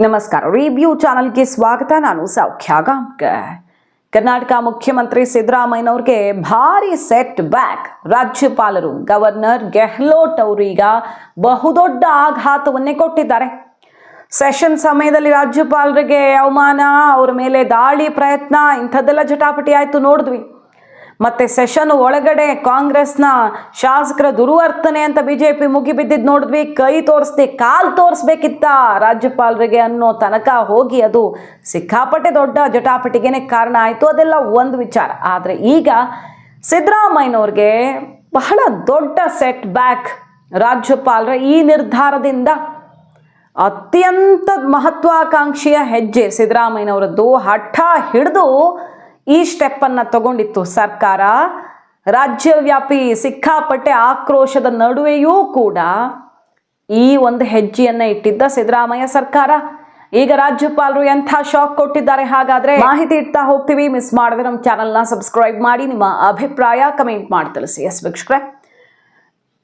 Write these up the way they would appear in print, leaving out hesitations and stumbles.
ನಮಸ್ಕಾರ. ರಿವ್ಯೂ ಚಾನಲ್ಗೆ ಸ್ವಾಗತ. ನಾನು ಸೌಖ್ಯ ಗಾಂವ್ಕರ್. ಕರ್ನಾಟಕ ಮುಖ್ಯಮಂತ್ರಿ ಸಿದ್ದರಾಮಯ್ಯನವ್ರಿಗೆ ಭಾರಿ ಸೆಟ್ ಬ್ಯಾಕ್. ರಾಜ್ಯಪಾಲರು ಗವರ್ನರ್ ಗೆಹ್ಲೋಟ್ ಅವರು ಈಗ ಬಹುದೊಡ್ಡ ಆಘಾತವನ್ನೇ ಕೊಟ್ಟಿದ್ದಾರೆ. ಸೆಷನ್ ಸಮಯದಲ್ಲಿ ರಾಜ್ಯಪಾಲರಿಗೆ ಅವಮಾನ, ಅವರ ಮೇಲೆ ದಾಳಿ ಪ್ರಯತ್ನ, ಇಂಥದ್ದೆಲ್ಲ ಜಟಾಪಟಿ ಆಯ್ತು ನೋಡಿದ್ವಿ. ಮತ್ತೆ ಸೆಷನ್ ಒಳಗಡೆ ಕಾಂಗ್ರೆಸ್ನ ಶಾಸಕರ ದುರ್ವರ್ತನೆ ಅಂತ ಬಿಜೆಪಿ ಮುಗಿಬಿದ್ದಿದ್ದು ನೋಡಿದ್ವಿ. ಕೈ ತೋರಿಸ್ದೆ ಕಾಲ್ ತೋರಿಸ್ಬೇಕಿತ್ತ ರಾಜ್ಯಪಾಲರಿಗೆ ಅನ್ನೋ ತನಕ ಹೋಗಿ ಅದು ಸಿಕ್ಕಾಪಟ್ಟೆ ದೊಡ್ಡ ಜಟಾಪಟಿಗೆನೆ ಕಾರಣ ಆಯಿತು. ಅದೆಲ್ಲ ಒಂದು ವಿಚಾರ. ಆದರೆ ಈಗ ಸಿದ್ದರಾಮಯ್ಯನವ್ರಿಗೆ ಬಹಳ ದೊಡ್ಡ ಸೆಟ್ ಬ್ಯಾಕ್. ರಾಜ್ಯಪಾಲರ ಈ ನಿರ್ಧಾರದಿಂದ ಅತ್ಯಂತ ಮಹತ್ವಾಕಾಂಕ್ಷೆಯ ಹೆಜ್ಜೆ ಸಿದ್ದರಾಮಯ್ಯನವರದ್ದು. ಹಠ ಹಿಡಿದು ಈ ಸ್ಟೆಪ್ಪನ್ನು ತಗೊಂಡಿತ್ತು ಸರ್ಕಾರ. ರಾಜ್ಯವ್ಯಾಪಿ ಸಿಕ್ಕಾಪಟ್ಟೆ ಆಕ್ರೋಶದ ನಡುವೆಯೂ ಕೂಡ ಈ ಒಂದು ಹೆಜ್ಜೆಯನ್ನು ಇಟ್ಟಿದ್ದ ಸಿದ್ದರಾಮಯ್ಯ ಸರ್ಕಾರ. ಈಗ ರಾಜ್ಯಪಾಲರು ಎಂಥ ಶಾಕ್ ಕೊಟ್ಟಿದ್ದಾರೆ, ಹಾಗಾದ್ರೆ ಮಾಹಿತಿ ಇಡ್ತಾ ಹೋಗ್ತೀವಿ. ಮಿಸ್ ಮಾಡಿದ್ರೆ ನಮ್ಮ ಚಾನಲ್ನ ಸಬ್ಸ್ಕ್ರೈಬ್ ಮಾಡಿ, ನಿಮ್ಮ ಅಭಿಪ್ರಾಯ ಕಮೆಂಟ್ ಮಾಡಿ ತಿಳಿಸಿ. ಎಸ್ ವೀಕ್ಷಕರೇ,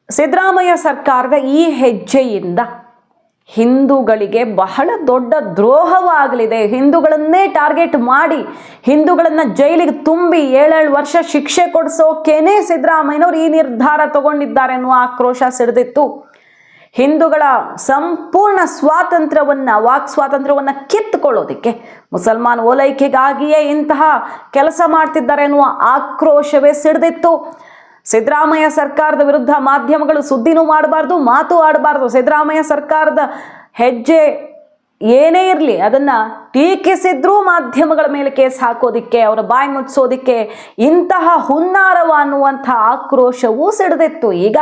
ಸಿದ್ದರಾಮಯ್ಯ ಸರ್ಕಾರದ ಈ ಹೆಜ್ಜೆಯಿಂದ ಹಿಂದೂಗಳಿಗೆ ಬಹಳ ದೊಡ್ಡ ದ್ರೋಹವಾಗಲಿದೆ. ಹಿಂದೂಗಳನ್ನೇ ಟಾರ್ಗೆಟ್ ಮಾಡಿ ಹಿಂದೂಗಳನ್ನ ಜೈಲಿಗೆ ತುಂಬಿ 7 ವರ್ಷ ಶಿಕ್ಷೆ ಕೊಡಿಸೋಕೇನೆ ಸಿದ್ದರಾಮಯ್ಯನವರು ಈ ನಿರ್ಧಾರ ತಗೊಂಡಿದ್ದಾರೆ ಅನ್ನುವ ಆಕ್ರೋಶ ಸಿಡಿದಿತ್ತು. ಹಿಂದೂಗಳ ಸಂಪೂರ್ಣ ವಾಕ್ ಸ್ವಾತಂತ್ರ್ಯವನ್ನ ಕಿತ್ತುಕೊಳ್ಳೋದಿಕ್ಕೆ, ಮುಸಲ್ಮಾನ್ ಓಲೈಕೆಗಾಗಿಯೇ ಇಂತಹ ಕೆಲಸ ಮಾಡ್ತಿದ್ದಾರೆ ಅನ್ನುವ ಆಕ್ರೋಶವೇ ಸಿಡಿದಿತ್ತು. ಸಿದ್ದರಾಮಯ್ಯ ಸರ್ಕಾರದ ವಿರುದ್ಧ ಮಾಧ್ಯಮಗಳು ಸುದ್ದಿನೂ ಮಾಡಬಾರ್ದು, ಮಾತು ಆಡಬಾರ್ದು. ಸಿದ್ದರಾಮಯ್ಯ ಸರ್ಕಾರದ ಹೆಜ್ಜೆ ಏನೇ ಇರಲಿ ಅದನ್ನು ಟೀಕಿಸಿದ್ರೂ ಮಾಧ್ಯಮಗಳ ಮೇಲೆ ಕೇಸ್ ಹಾಕೋದಿಕ್ಕೆ, ಅವರ ಬಾಯಿ ಮುಚ್ಚಿಸೋದಿಕ್ಕೆ ಇಂತಹ ಹುನ್ನಾರವ ಅನ್ನುವಂಥ ಆಕ್ರೋಶವೂ ಸಿಡಿದಿತ್ತು. ಈಗ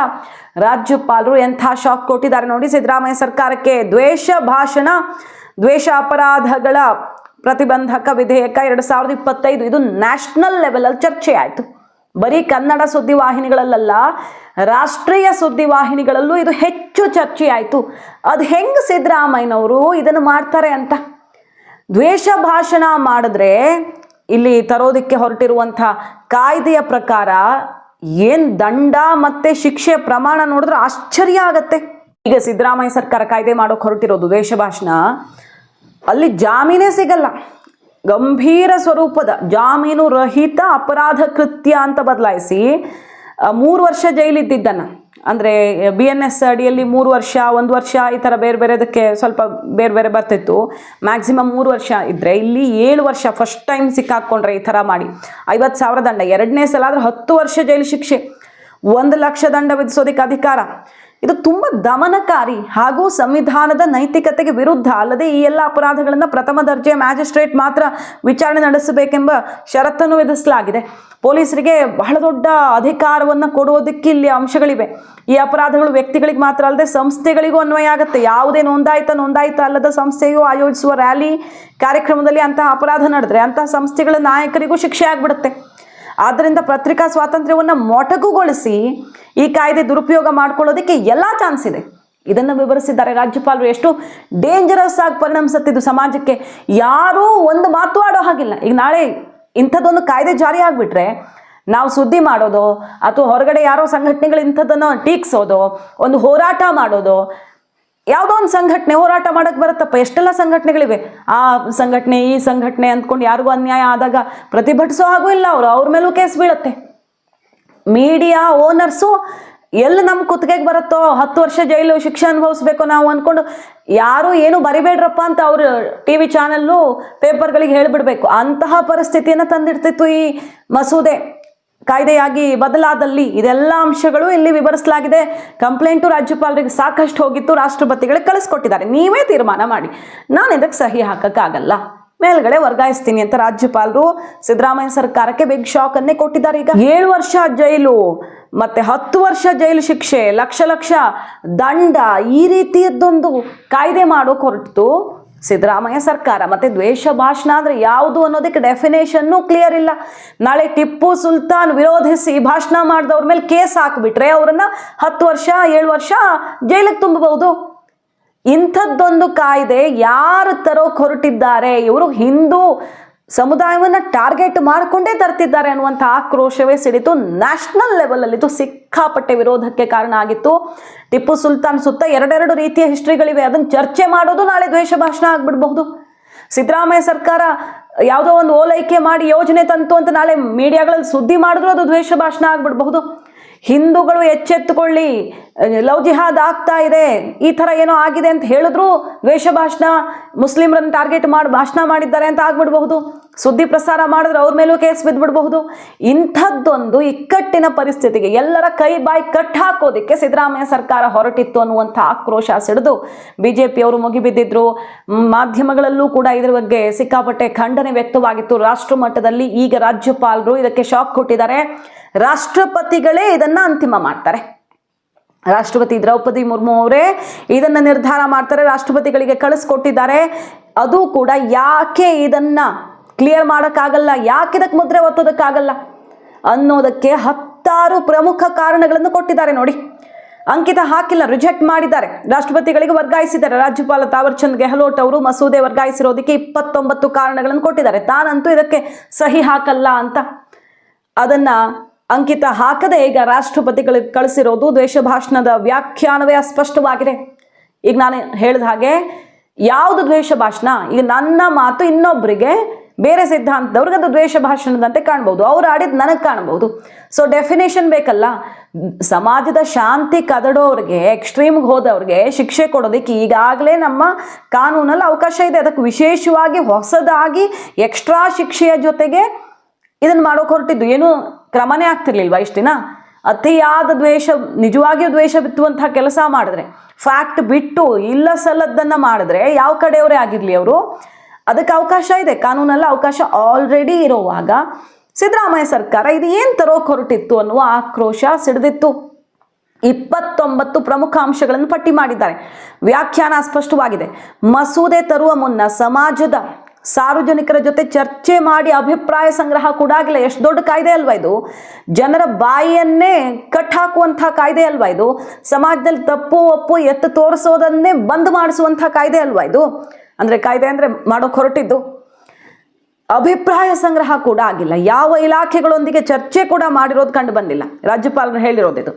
ರಾಜ್ಯಪಾಲರು ಎಂಥ ಶಾಕ್ ಕೊಟ್ಟಿದ್ದಾರೆ ನೋಡಿ. ಸಿದ್ದರಾಮಯ್ಯ ಸರ್ಕಾರಕ್ಕೆ ದ್ವೇಷ ಭಾಷಣ, ದ್ವೇಷ ಅಪರಾಧಗಳ ಪ್ರತಿಬಂಧಕ ವಿಧೇಯಕ 2025 ಇದು ನ್ಯಾಷನಲ್ ಲೆವೆಲಲ್ಲಿ ಚರ್ಚೆ ಆಯಿತು. ಬರೀ ಕನ್ನಡ ಸುದ್ದಿವಾಹಿನಿಗಳಲ್ಲ, ರಾಷ್ಟ್ರೀಯ ಸುದ್ದಿವಾಹಿನಿಗಳಲ್ಲೂ ಇದು ಹೆಚ್ಚು ಚರ್ಚೆ ಆಯಿತು. ಅದು ಹೆಂಗೆ ಸಿದ್ದರಾಮಯ್ಯನವರು ಇದನ್ನು ಮಾಡ್ತಾರೆ ಅಂತ. ದ್ವೇಷ ಭಾಷಣ ಮಾಡಿದ್ರೆ ಇಲ್ಲಿ ತರೋದಕ್ಕೆ ಹೊರಟಿರುವಂಥ ಕಾಯ್ದೆಯ ಪ್ರಕಾರ ಏನು ದಂಡ ಮತ್ತು ಶಿಕ್ಷೆ ಪ್ರಮಾಣ ನೋಡಿದ್ರೆ ಆಶ್ಚರ್ಯ ಆಗತ್ತೆ. ಈಗ ಸಿದ್ದರಾಮಯ್ಯ ಸರ್ಕಾರ ಕಾಯ್ದೆ ಮಾಡೋಕೆ ಹೊರಟಿರೋದು ದ್ವೇಷ ಭಾಷಣ, ಅಲ್ಲಿ ಜಾಮೀನೇ ಸಿಗಲ್ಲ. ಗಂಭೀರ ಸ್ವರೂಪದ ಜಾಮೀನು ರಹಿತ ಅಪರಾಧ ಕೃತ್ಯ ಅಂತ ಬದಲಾಯಿಸಿ 3 ವರ್ಷ ಜೈಲಿದ್ದನ್ನು, ಅಂದರೆ BNS ಅಡಿಯಲ್ಲಿ 3 ವರ್ಷ, 1 ವರ್ಷ ಈ ಥರ ಬೇರೆ ಬೇರೆದಕ್ಕೆ ಸ್ವಲ್ಪ ಬೇರೆ ಬೇರೆ ಬರ್ತಿತ್ತು. ಮ್ಯಾಕ್ಸಿಮಮ್ 3 ವರ್ಷ ಇದ್ದರೆ ಇಲ್ಲಿ 7 ವರ್ಷ ಫಸ್ಟ್ ಟೈಮ್ ಸಿಕ್ಕಾಕ್ಕೊಂಡ್ರೆ ಈ ಥರ ಮಾಡಿ 50,000 ದಂಡ, 2ನೇ ಸಲ ಆದರೆ 10 ವರ್ಷ ಜೈಲು ಶಿಕ್ಷೆ, 1 ಲಕ್ಷ ದಂಡ ವಿಧಿಸೋದಕ್ಕೆ ಅಧಿಕಾರ. ಇದು ತುಂಬ ದಮನಕಾರಿ ಹಾಗೂ ಸಂವಿಧಾನದ ನೈತಿಕತೆಗೆ ವಿರುದ್ಧ. ಅಲ್ಲದೆ ಈ ಎಲ್ಲ ಅಪರಾಧಗಳನ್ನು ಪ್ರಥಮ ದರ್ಜೆ ಮ್ಯಾಜಿಸ್ಟ್ರೇಟ್ ಮಾತ್ರ ವಿಚಾರಣೆ ನಡೆಸಬೇಕೆಂಬ ಷರತ್ತನ್ನು ವಿಧಿಸಲಾಗಿದೆ. ಪೊಲೀಸರಿಗೆ ಬಹಳ ದೊಡ್ಡ ಅಧಿಕಾರವನ್ನು ಕೊಡುವುದಕ್ಕೆ ಇಲ್ಲಿ ಅಂಶಗಳಿವೆ. ಈ ಅಪರಾಧಗಳು ವ್ಯಕ್ತಿಗಳಿಗೆ ಮಾತ್ರ ಅಲ್ಲದೆ ಸಂಸ್ಥೆಗಳಿಗೂ ಅನ್ವಯ ಆಗುತ್ತೆ. ಯಾವುದೇ ನೋಂದಾಯಿತ ಅಲ್ಲದ ಸಂಸ್ಥೆಯು ಆಯೋಜಿಸುವ ರ್ಯಾಲಿ ಕಾರ್ಯಕ್ರಮದಲ್ಲಿ ಅಂತಹ ಅಪರಾಧ ನಡೆದ್ರೆ ಅಂತಹ ಸಂಸ್ಥೆಗಳ ನಾಯಕರಿಗೂ ಶಿಕ್ಷೆ ಆಗಿಬಿಡುತ್ತೆ. ಆದ್ದರಿಂದ ಪತ್ರಿಕಾ ಸ್ವಾತಂತ್ರ್ಯವನ್ನು ಮೊಟಕುಗೊಳಿಸಿ ಈ ಕಾಯ್ದೆ ದುರುಪಯೋಗ ಮಾಡ್ಕೊಳ್ಳೋದಕ್ಕೆ ಎಲ್ಲ ಚಾನ್ಸ್ ಇದೆ. ಇದನ್ನು ವಿವರಿಸಿದ್ದಾರೆ ರಾಜ್ಯಪಾಲರು. ಎಷ್ಟು ಡೇಂಜರಸ್ ಆಗಿ ಪರಿಣಮಿಸುತ್ತಿದ್ದು ಸಮಾಜಕ್ಕೆ. ಯಾರೂ ಒಂದು ಮಾತು ಆಡೋ ಹಾಗಿಲ್ಲ. ಈಗ ನಾಳೆ ಇಂಥದ್ದೊಂದು ಕಾಯ್ದೆ ಜಾರಿ ಆಗಿಬಿಟ್ರೆ ನಾವು ಸುದ್ದಿ ಮಾಡೋದು ಅಥವಾ ಹೊರಗಡೆ ಯಾರೋ ಸಂಘಟನೆಗಳು ಇಂಥದ್ದನ್ನು ಟೀಕ್ಸೋದು, ಒಂದು ಹೋರಾಟ ಮಾಡೋದು, ಯಾವುದೋ ಒಂದು ಸಂಘಟನೆ ಹೋರಾಟ ಮಾಡೋಕ್ಕೆ ಬರುತ್ತಪ್ಪ. ಎಷ್ಟೆಲ್ಲ ಸಂಘಟನೆಗಳಿವೆ. ಆ ಸಂಘಟನೆ ಈ ಸಂಘಟನೆ ಅಂದ್ಕೊಂಡು ಯಾರಿಗೂ ಅನ್ಯಾಯ ಆದಾಗ ಪ್ರತಿಭಟಿಸೋ ಹಾಗೂ ಇಲ್ಲ, ಅವ್ರ ಮೇಲೂ ಕೇಸ್ ಬೀಳುತ್ತೆ. ಮೀಡಿಯಾ ಓನರ್ಸು ಎಲ್ಲಿ ನಮ್ಮ ಕುತ್ತಿಗೆಗೆ ಬರುತ್ತೋ 10 ವರ್ಷ ಜೈಲು ಶಿಕ್ಷೆ ಅನುಭವಿಸ್ಬೇಕು ನಾವು ಅಂದ್ಕೊಂಡು ಯಾರು ಏನು ಬರಿಬೇಡ್ರಪ್ಪ ಅಂತ ಅವರು TV ಚಾನಲ್ಲು ಪೇಪರ್ಗಳಿಗೆ ಹೇಳಿಬಿಡ್ಬೇಕು. ಅಂತಹ ಪರಿಸ್ಥಿತಿಯನ್ನು ತಂದಿಡ್ತಿತ್ತು ಈ ಮಸೂದೆ ಕಾಯ್ದೆಯಾಗಿ ಬದಲಾದಲ್ಲಿ. ಇದೆಲ್ಲ ಅಂಶಗಳು ಇಲ್ಲಿ ವಿವರಿಸಲಾಗಿದೆ. ಕಂಪ್ಲೇಂಟು ರಾಜ್ಯಪಾಲರಿಗೆ ಸಾಕಷ್ಟು ಹೋಗಿತ್ತು, ರಾಷ್ಟ್ರಪತಿಗಳಿಗೆ ಕಳಿಸ್ಕೊಟ್ಟಿದ್ದಾರೆ. ನೀವೇ ತೀರ್ಮಾನ ಮಾಡಿ, ನಾನು ಇದಕ್ಕೆ ಸಹಿ ಹಾಕೋಕ್ಕಾಗಲ್ಲ, ಮೇಲ್ಗಡೆ ವರ್ಗಾಯಿಸ್ತೀನಿ ಅಂತ ರಾಜ್ಯಪಾಲರು ಸಿದ್ದರಾಮಯ್ಯ ಸರ್ಕಾರಕ್ಕೆ ಬಿಗ್ ಶಾಕ್ ಅನ್ನೇ ಕೊಟ್ಟಿದ್ದಾರೆ. ಈಗ 7 ವರ್ಷ ಜೈಲು ಮತ್ತೆ 10 ವರ್ಷ ಜೈಲು ಶಿಕ್ಷೆ, ಲಕ್ಷ ದಂಡ, ಈ ರೀತಿಯದ್ದೊಂದು ಕಾಯ್ದೆ ಮಾಡೋಕೆ ಹೊರಟಿತು ಸಿದ್ದರಾಮಯ್ಯ ಸರ್ಕಾರ. ಮತ್ತೆ ದ್ವೇಷ ಭಾಷಣ ಅಂದ್ರೆ ಯಾವುದು ಅನ್ನೋದಕ್ಕೆ ಡೆಫಿನೇಷನ್ನು ಕ್ಲಿಯರ್ ಇಲ್ಲ. ನಾಳೆ ಟಿಪ್ಪು ಸುಲ್ತಾನ್ ವಿರೋಧಿಸಿ ಭಾಷಣ ಮಾಡಿದವ್ರ ಮೇಲೆ ಕೇಸ್ ಹಾಕಿಬಿಟ್ರೆ ಅವರನ್ನ 10 ವರ್ಷ 7 ವರ್ಷ ಜೈಲಿಗೆ ತುಂಬಬಹುದು. ಇಂಥದ್ದೊಂದು ಕಾಯ್ದೆ ಯಾರು ತರೋಕೆ ಹೊರಟಿದ್ದಾರೆ? ಇವರು ಹಿಂದೂ ಸಮುದಾಯವನ್ನು ಟಾರ್ಗೆಟ್ ಮಾಡಿಕೊಂಡೇ ತರ್ತಿದ್ದಾರೆ ಅನ್ನುವಂಥ ಆಕ್ರೋಶವೇ ಸಿಡಿತು. ನ್ಯಾಷನಲ್ ಲೆವೆಲಲ್ಲಿ ಇದು ಸಿಕ್ಕಾಪಟ್ಟೆ ವಿರೋಧಕ್ಕೆ ಕಾರಣ ಆಗಿತ್ತು. ಟಿಪ್ಪು ಸುಲ್ತಾನ್ ಸುತ್ತ ಎರಡೆರಡು ರೀತಿಯ ಹಿಸ್ಟ್ರಿಗಳಿವೆ, ಅದನ್ನು ಚರ್ಚೆ ಮಾಡೋದು ನಾಳೆ ದ್ವೇಷ ಭಾಷಣ ಆಗ್ಬಿಡ್ಬಹುದು. ಸಿದ್ದರಾಮಯ್ಯ ಸರ್ಕಾರ ಯಾವುದೋ ಒಂದು ಓಲೈಕೆ ಮಾಡಿ ಯೋಜನೆ ತಂತು ಅಂತ ನಾಳೆ ಮೀಡಿಯಾಗಳಲ್ಲಿ ಸುದ್ದಿ ಮಾಡಿದ್ರು ಅದು ದ್ವೇಷ ಭಾಷಣ ಆಗ್ಬಿಡ್ಬಹುದು. ಹಿಂದೂಗಳು ಎಚ್ಚೆತ್ತುಕೊಳ್ಳಿ, ಲವ್ ಜಿಹಾದ್ ಆಗ್ತಾ ಇದೆ, ಈ ಥರ ಏನೋ ಆಗಿದೆ ಅಂತ ಹೇಳಿದ್ರು ದ್ವೇಷ ಭಾಷಣ, ಮುಸ್ಲಿಮರನ್ನು ಟಾರ್ಗೆಟ್ ಮಾಡಿ ಭಾಷಣ ಮಾಡಿದ್ದಾರೆ ಅಂತ ಆಗ್ಬಿಡ್ಬಹುದು. ಸುದ್ದಿ ಪ್ರಸಾರ ಮಾಡಿದ್ರೆ ಅವ್ರ ಮೇಲೂ ಕೇಸ್ ಬಿದ್ದುಬಿಡ್ಬಹುದು. ಇಂಥದ್ದೊಂದು ಇಕ್ಕಟ್ಟಿನ ಪರಿಸ್ಥಿತಿಗೆ ಎಲ್ಲರ ಕೈ ಬಾಯಿ ಕಟ್ ಹಾಕೋದಕ್ಕೆ ಸಿದ್ದರಾಮಯ್ಯ ಸರ್ಕಾರ ಹೊರಟಿತ್ತು ಅನ್ನುವಂಥ ಆಕ್ರೋಶ ಸಿಡಿದು ಬಿಜೆಪಿಯವರು ಮುಗಿಬಿದ್ದಿದ್ರು. ಮಾಧ್ಯಮಗಳಲ್ಲೂ ಕೂಡ ಇದರ ಬಗ್ಗೆ ಸಿಕ್ಕಾಪಟ್ಟೆ ಖಂಡನೆ ವ್ಯಕ್ತವಾಗಿತ್ತು ರಾಷ್ಟ್ರ ಮಟ್ಟದಲ್ಲಿ. ಈಗ ರಾಜ್ಯಪಾಲರು ಇದಕ್ಕೆ ಶಾಕ್ ಕೊಟ್ಟಿದ್ದಾರೆ. ರಾಷ್ಟ್ರಪತಿಗಳೇ ಇದನ್ನ ಅಂತಿಮ ಮಾಡ್ತಾರೆ. ರಾಷ್ಟ್ರಪತಿ ದ್ರೌಪದಿ ಮುರ್ಮು ಅವರೇ ಇದನ್ನ ನಿರ್ಧಾರ ಮಾಡ್ತಾರೆ, ರಾಷ್ಟ್ರಪತಿಗಳಿಗೆ ಕಳಿಸ್ಕೊಟ್ಟಿದ್ದಾರೆ. ಅದು ಕೂಡ ಯಾಕೆ ಇದನ್ನ ಕ್ಲಿಯರ್ ಮಾಡೋಕ್ಕಾಗಲ್ಲ, ಯಾಕೆ ಇದಕ್ಕೆ ಮುದ್ರೆ ಒತ್ತೋದಕ್ಕಾಗಲ್ಲ ಅನ್ನೋದಕ್ಕೆ 10 ಪ್ರಮುಖ ಕಾರಣಗಳನ್ನು ಕೊಟ್ಟಿದ್ದಾರೆ ನೋಡಿ. ಅಂಕಿತ ಹಾಕಿಲ್ಲ, ರಿಜೆಕ್ಟ್ ಮಾಡಿದ್ದಾರೆ, ರಾಷ್ಟ್ರಪತಿಗಳಿಗೆ ವರ್ಗಾಯಿಸಿದ್ದಾರೆ. ರಾಜ್ಯಪಾಲ ತಾವರ್ ಚಂದ್ ಗೆಹ್ಲೋಟ್ ಅವರು ಮಸೂದೆ ವರ್ಗಾಯಿಸಿರೋದಕ್ಕೆ 29 ಕಾರಣಗಳನ್ನು ಕೊಟ್ಟಿದ್ದಾರೆ. ತಾನಂತೂ ಇದಕ್ಕೆ ಸಹಿ ಹಾಕಲ್ಲ ಅಂತ ಅದನ್ನ ಅಂಕಿತ ಹಾಕದೆ ಈಗ ರಾಷ್ಟ್ರಪತಿಗಳಿಗೆ ಕಳಿಸಿರೋದು. ದ್ವೇಷ ಭಾಷಣದ ವ್ಯಾಖ್ಯಾನವೇ ಅಸ್ಪಷ್ಟವಾಗಿದೆ. ಈಗ ನಾನು ಹೇಳಿದ ಹಾಗೆ ಯಾವುದು ದ್ವೇಷ ಭಾಷಣ, ಈಗ ನನ್ನ ಮಾತು ಇನ್ನೊಬ್ಬರಿಗೆ ಬೇರೆ ಸಿದ್ಧಾಂತದವ್ರಿಗೆ ಅದು ದ್ವೇಷ ಭಾಷಣದಂತೆ ಕಾಣ್ಬೋದು, ಅವ್ರು ಆಡಿದ್ ನನಗೆ ಕಾಣ್ಬೋದು. ಸೊ ಡೆಫಿನೇಷನ್ ಬೇಕಲ್ಲ. ಸಮಾಜದ ಶಾಂತಿ ಕದಡೋರಿಗೆ, ಎಕ್ಸ್ಟ್ರೀಮ್ಗೆ ಹೋದವ್ರಿಗೆ ಶಿಕ್ಷೆ ಕೊಡೋದಕ್ಕೆ ಈಗಾಗಲೇ ನಮ್ಮ ಕಾನೂನಲ್ಲಿ ಅವಕಾಶ ಇದೆ. ಅದಕ್ಕೆ ವಿಶೇಷವಾಗಿ ಹೊಸದಾಗಿ ಎಕ್ಸ್ಟ್ರಾ ಶಿಕ್ಷೆಯ ಜೊತೆಗೆ ಇದನ್ನು ಮಾಡೋಕೆ ಹೊರಟಿದ್ದು. ಏನು ಕ್ರಮನೇ ಆಗ್ತಿರ್ಲಿಲ್ವಾ ಇಷ್ಟು ದಿನ? ಅತಿಯಾದ ದ್ವೇಷ, ನಿಜವಾಗಿಯೂ ದ್ವೇಷ ಬಿತ್ತುವಂತಹ ಕೆಲಸ ಮಾಡಿದ್ರೆ, ಫ್ಯಾಕ್ಟ್ ಬಿಟ್ಟು ಇಲ್ಲ ಸಲ್ಲದ್ದನ್ನು ಮಾಡಿದ್ರೆ ಯಾವ ಕಡೆಯವರೇ ಆಗಿರಲಿ ಅವರು, ಅದಕ್ಕೆ ಅವಕಾಶ ಇದೆ, ಕಾನೂನಲ್ಲಿ ಅವಕಾಶ ಆಲ್ರೆಡಿ ಇರುವಾಗ ಸಿದ್ದರಾಮಯ್ಯ ಸರ್ಕಾರ ಇದು ಏನು ತರೋಕೆ ಹೊರಟಿತ್ತು ಅನ್ನುವ ಆಕ್ರೋಶ ಸಿಡಿದಿತ್ತು. 29 ಪ್ರಮುಖ ಅಂಶಗಳನ್ನು ಪಟ್ಟಿ ಮಾಡಿದ್ದಾರೆ. ವ್ಯಾಖ್ಯಾನ ಅಸ್ಪಷ್ಟವಾಗಿದೆ. ಮಸೂದೆ ತರುವ ಮುನ್ನ ಸಮಾಜದ ಸಾರ್ವಜನಿಕರ ಜೊತೆ ಚರ್ಚೆ ಮಾಡಿ ಅಭಿಪ್ರಾಯ ಸಂಗ್ರಹ ಕೂಡ ಆಗಿಲ್ಲ. ಎಷ್ಟು ದೊಡ್ಡ ಕಾಯ್ದೆ ಅಲ್ವಾ ಇದು? ಜನರ ಬಾಯಿಯನ್ನೇ ಕಟ್ ಹಾಕುವಂಥ ಕಾಯ್ದೆ ಅಲ್ವಾ ಇದು? ಸಮಾಜದಲ್ಲಿ ತಪ್ಪು ಒಪ್ಪು ಎತ್ತು ತೋರಿಸೋದನ್ನೇ ಬಂದ್ ಮಾಡಿಸುವಂಥ ಕಾಯ್ದೆ ಅಲ್ವಾ ಇದು? ಅಂದರೆ ಕಾಯ್ದೆ ಅಂದರೆ ಮಾಡೋಕೆ ಹೊರಟಿದ್ದು. ಅಭಿಪ್ರಾಯ ಸಂಗ್ರಹ ಕೂಡ ಆಗಿಲ್ಲ. ಯಾವ ಇಲಾಖೆಗಳೊಂದಿಗೆ ಚರ್ಚೆ ಕೂಡ ಮಾಡಿರೋದು ಕಂಡು ಬಂದಿಲ್ಲ. ರಾಜ್ಯಪಾಲರು ಹೇಳಿರೋದಿದು.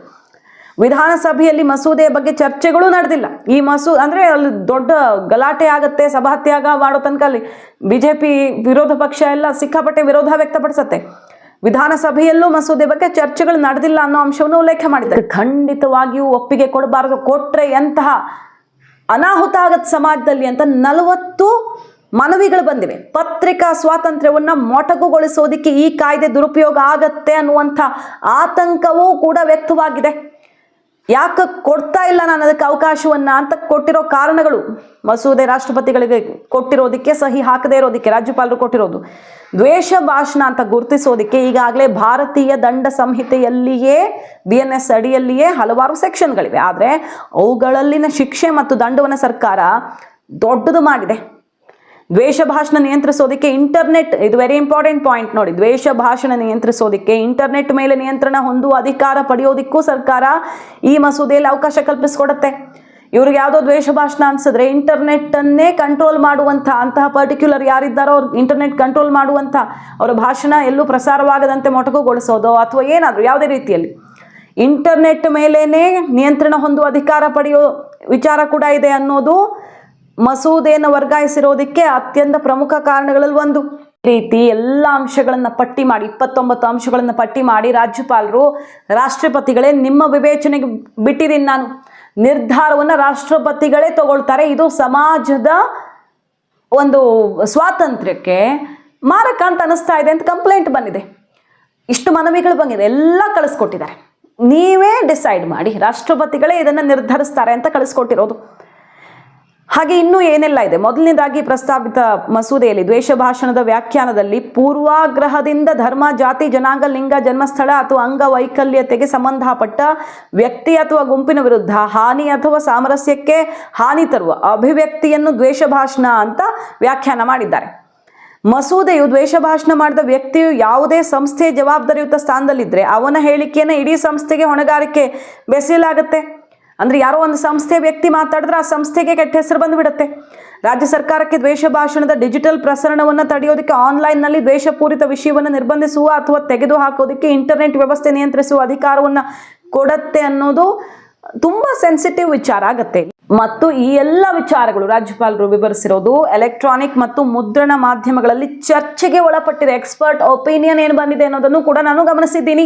ವಿಧಾನಸಭೆಯಲ್ಲಿ ಮಸೂದೆಯ ಬಗ್ಗೆ ಚರ್ಚೆಗಳು ನಡೆದಿಲ್ಲ. ಈ ಅಂದರೆ ಅಲ್ಲಿ ದೊಡ್ಡ ಗಲಾಟೆ ಆಗುತ್ತೆ, ಸಭಾತ್ಯಾಗ ಮಾಡೋ ತನಕ ಅಲ್ಲಿ ಬಿಜೆಪಿ ವಿರೋಧ ಪಕ್ಷ ಎಲ್ಲ ಸಿಕ್ಕಾಪಟ್ಟೆ ವಿರೋಧ ವ್ಯಕ್ತಪಡಿಸುತ್ತೆ. ವಿಧಾನಸಭೆಯಲ್ಲೂ ಮಸೂದೆ ಬಗ್ಗೆ ಚರ್ಚೆಗಳು ನಡೆದಿಲ್ಲ ಅನ್ನೋ ಅಂಶವನ್ನು ಉಲ್ಲೇಖ ಮಾಡಿದ್ದಾರೆ. ಖಂಡಿತವಾಗಿಯೂ ಒಪ್ಪಿಗೆ ಕೊಡಬಾರದು. ಕೊಟ್ರೆ ಎಂತಹ ಅನಾಹುತ ಆಗತ್ತೆ ಸಮಾಜದಲ್ಲಿ ಅಂತ 40 ಮನವಿಗಳು ಬಂದಿವೆ. ಪತ್ರಿಕಾ ಸ್ವಾತಂತ್ರ್ಯವನ್ನು ಮೊಟಕುಗೊಳಿಸೋದಕ್ಕೆ ಈ ಕಾಯ್ದೆ ದುರುಪಯೋಗ ಆಗತ್ತೆ ಅನ್ನುವಂಥ ಆತಂಕವೂ ಕೂಡ ವ್ಯಕ್ತವಾಗಿದೆ. ಯಾಕೆ ಕೊಡ್ತಾ ಇಲ್ಲ ನಾನು ಅದಕ್ಕೆ ಅವಕಾಶವನ್ನ ಅಂತ ಕೊಟ್ಟಿರೋ ಕಾರಣಗಳು, ಮಸೂದೆ ರಾಷ್ಟ್ರಪತಿಗಳಿಗೆ ಕೊಟ್ಟಿರೋದಕ್ಕೆ, ಸಹಿ ಹಾಕದೇ ಇರೋದಕ್ಕೆ ರಾಜ್ಯಪಾಲರು ಕೊಟ್ಟಿರೋದು, ದ್ವೇಷ ಭಾಷಣ ಅಂತ ಗುರುತಿಸೋದಕ್ಕೆ ಈಗಾಗಲೇ ಭಾರತೀಯ ದಂಡ ಸಂಹಿತೆಯಲ್ಲಿಯೇ BNS ಅಡಿಯಲ್ಲಿಯೇ ಹಲವಾರು ಸೆಕ್ಷನ್ಗಳಿವೆ. ಆದರೆ ಅವುಗಳಲ್ಲಿನ ಶಿಕ್ಷೆ ಮತ್ತು ದಂಡವನ್ನು ಸರ್ಕಾರ ದೊಡ್ಡದು ಮಾಡಿದೆ. ದ್ವೇಷ ಭಾಷಣ ನಿಯಂತ್ರಿಸೋದಕ್ಕೆ ಇಂಟರ್ನೆಟ್, ಇದು ವೆರಿ ಇಂಪಾರ್ಟೆಂಟ್ ಪಾಯಿಂಟ್ ನೋಡಿ, ದ್ವೇಷ ಭಾಷಣ ನಿಯಂತ್ರಿಸೋದಕ್ಕೆ ಇಂಟರ್ನೆಟ್ ಮೇಲೆ ನಿಯಂತ್ರಣ ಹೊಂದುವ ಅಧಿಕಾರ ಪಡೆಯೋದಕ್ಕೂ ಸರ್ಕಾರ ಈ ಮಸೂದೆಯಲ್ಲಿ ಅವಕಾಶ ಕಲ್ಪಿಸ್ಕೊಡುತ್ತೆ. ಇವ್ರಿಗೆ ಯಾವುದೋ ದ್ವೇಷ ಭಾಷಣ ಅನ್ಸಿದ್ರೆ ಇಂಟರ್ನೆಟ್ಟನ್ನೇ ಕಂಟ್ರೋಲ್ ಮಾಡುವಂಥ ಅಂತಹ ಪರ್ಟಿಕ್ಯುಲರ್ ಯಾರಿದ್ದಾರೋ ಅವ್ರು ಇಂಟರ್ನೆಟ್ ಕಂಟ್ರೋಲ್ ಮಾಡುವಂಥ ಅವರ ಭಾಷಣ ಎಲ್ಲೂ ಪ್ರಸಾರವಾಗದಂತೆ ಮೊಟಕುಗೊಳಿಸೋದು ಅಥವಾ ಏನಾದರೂ ಯಾವುದೇ ರೀತಿಯಲ್ಲಿ ಇಂಟರ್ನೆಟ್ ಮೇಲೇನೆ ನಿಯಂತ್ರಣ ಹೊಂದುವ ಅಧಿಕಾರ ಪಡೆಯೋ ವಿಚಾರ ಕೂಡ ಇದೆ ಅನ್ನೋದು ಮಸೂದೆಯನ್ನು ವರ್ಗಾಯಿಸಿರೋದಕ್ಕೆ ಅತ್ಯಂತ ಪ್ರಮುಖ ಕಾರಣಗಳಲ್ಲಿ ಒಂದು. ರೀತಿ ಎಲ್ಲ ಅಂಶಗಳನ್ನು ಪಟ್ಟಿ ಮಾಡಿ 29 ಅಂಶಗಳನ್ನು ಪಟ್ಟಿ ಮಾಡಿ ರಾಜ್ಯಪಾಲರು, ರಾಷ್ಟ್ರಪತಿಗಳೇ ನಿಮ್ಮ ವಿವೇಚನೆಗೆ ಬಿಟ್ಟಿದ್ದೀನಿ ನಾನು, ನಿರ್ಧಾರವನ್ನು ರಾಷ್ಟ್ರಪತಿಗಳೇ ತಗೊಳ್ತಾರೆ, ಇದು ಸಮಾಜದ ಒಂದು ಸ್ವಾತಂತ್ರ್ಯಕ್ಕೆ ಮಾರಕ ಅಂತ ಅನಿಸ್ತಾ ಇದೆ ಅಂತ ಕಂಪ್ಲೇಂಟ್ ಬಂದಿದೆ. ಇಷ್ಟು ಮನವಿಗಳು ಬಂದಿದೆ, ಎಲ್ಲ ಕಳಿಸ್ಕೊಟ್ಟಿದ್ದಾರೆ. ನೀವೇ ಡಿಸೈಡ್ ಮಾಡಿ, ರಾಷ್ಟ್ರಪತಿಗಳೇ ಇದನ್ನು ನಿರ್ಧರಿಸ್ತಾರೆ ಅಂತ ಕಳಿಸ್ಕೊಟ್ಟಿರೋದು. ಹಾಗೆ ಇನ್ನೂ ಏನೆಲ್ಲ ಇದೆ? ಮೊದಲನೇದಾಗಿ ಪ್ರಸ್ತಾವಿತ ಮಸೂದೆಯಲ್ಲಿ ದ್ವೇಷ ಭಾಷಣದ ವ್ಯಾಖ್ಯಾನದಲ್ಲಿ ಪೂರ್ವಾಗ್ರಹದಿಂದ ಧರ್ಮ, ಜಾತಿ, ಜನಾಂಗ, ಲಿಂಗ, ಜನ್ಮಸ್ಥಳ ಅಥವಾ ಅಂಗವೈಕಲ್ಯತೆಗೆ ಸಂಬಂಧಪಟ್ಟ ವ್ಯಕ್ತಿ ಅಥವಾ ಗುಂಪಿನ ವಿರುದ್ಧ ಹಾನಿ ಅಥವಾ ಸಾಮರಸ್ಯಕ್ಕೆ ಹಾನಿ ತರುವ ಅಭಿವ್ಯಕ್ತಿಯನ್ನು ದ್ವೇಷ ಭಾಷಣ ಅಂತ ವ್ಯಾಖ್ಯಾನ ಮಾಡಿದ್ದಾರೆ. ಮಸೂದೆಯು ದ್ವೇಷ ಭಾಷಣ ಮಾಡಿದ ವ್ಯಕ್ತಿಯು ಯಾವುದೇ ಸಂಸ್ಥೆಯ ಜವಾಬ್ದಾರಿಯುತ ಸ್ಥಾನದಲ್ಲಿದ್ದರೆ ಅವನ ಹೇಳಿಕೆಯನ್ನು ಇಡೀ ಸಂಸ್ಥೆಗೆ ಹೊಣೆಗಾರಿಕೆ ಬೆಸೆಯಲಾಗುತ್ತೆ. ಅಂದರೆ ಯಾರೋ ಒಂದು ಸಂಸ್ಥೆ ವ್ಯಕ್ತಿ ಮಾತಾಡಿದ್ರೆ ಆ ಸಂಸ್ಥೆಗೆ ಕೆಟ್ಟ ಹೆಸರು ಬಂದುಬಿಡುತ್ತೆ. ರಾಜ್ಯ ಸರ್ಕಾರಕ್ಕೆ ದ್ವೇಷ ಭಾಷಣದ ಡಿಜಿಟಲ್ ಪ್ರಸರಣವನ್ನು ತಡೆಯೋದಕ್ಕೆ ಆನ್ಲೈನ್ನಲ್ಲಿ ದ್ವೇಷಪೂರಿತ ವಿಷಯವನ್ನು ನಿರ್ಬಂಧಿಸುವ ಅಥವಾ ತೆಗೆದು ಹಾಕೋದಕ್ಕೆ ಇಂಟರ್ನೆಟ್ ವ್ಯವಸ್ಥೆ ನಿಯಂತ್ರಿಸುವ ಅಧಿಕಾರವನ್ನು ಕೊಡುತ್ತೆ ಅನ್ನೋದು ತುಂಬ ಸೆನ್ಸಿಟಿವ್ ವಿಚಾರ ಆಗುತ್ತೆ. ಮತ್ತು ಈ ಎಲ್ಲ ವಿಚಾರಗಳು ರಾಜ್ಯಪಾಲರು ವಿವರಿಸಿರೋದು ಎಲೆಕ್ಟ್ರಾನಿಕ್ ಮತ್ತು ಮುದ್ರಣ ಮಾಧ್ಯಮಗಳಲ್ಲಿ ಚರ್ಚೆಗೆ ಒಳಪಟ್ಟಿದೆ. ಎಕ್ಸ್ಪರ್ಟ್ ಒಪಿನಿಯನ್ ಏನು ಬಂದಿದೆ ಅನ್ನೋದನ್ನು ಕೂಡ ನಾನು ಗಮನಿಸಿದ್ದೀನಿ.